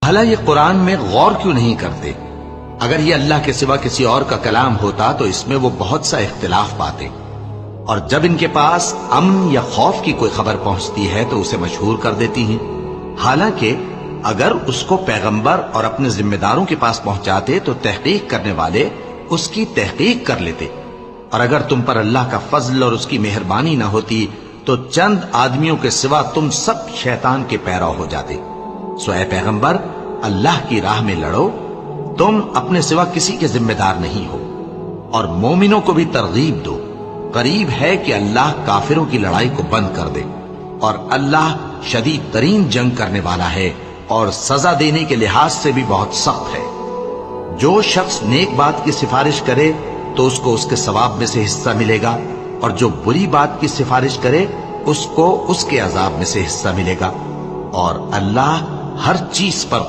بھلا یہ قرآن میں غور کیوں نہیں کرتے؟ اگر یہ اللہ کے سوا کسی اور کا کلام ہوتا تو اس میں وہ بہت سا اختلاف پاتے، اور جب ان کے پاس امن یا خوف کی کوئی خبر پہنچتی ہے تو اسے مشہور کر دیتی ہیں، حالانکہ اگر اس کو پیغمبر اور اپنے ذمہ داروں کے پاس پہنچاتے تو تحقیق کرنے والے اس کی تحقیق کر لیتے، اور اگر تم پر اللہ کا فضل اور اس کی مہربانی نہ ہوتی تو چند آدمیوں کے سوا تم سب شیطان کے پیرو ہو جاتے۔ سو اے پیغمبر، اللہ کی راہ میں لڑو، تم اپنے سوا کسی کے ذمہ دار نہیں ہو، اور مومنوں کو بھی ترغیب دو، قریب ہے کہ اللہ کافروں کی لڑائی کو بند کر دے، اور اللہ شدید ترین جنگ کرنے والا ہے اور سزا دینے کے لحاظ سے بھی بہت سخت ہے۔ جو شخص نیک بات کی سفارش کرے تو اس کو اس کے ثواب میں سے حصہ ملے گا، اور جو بری بات کی سفارش کرے اس کو اس کے عذاب میں سے حصہ ملے گا، اور اللہ ہر چیز پر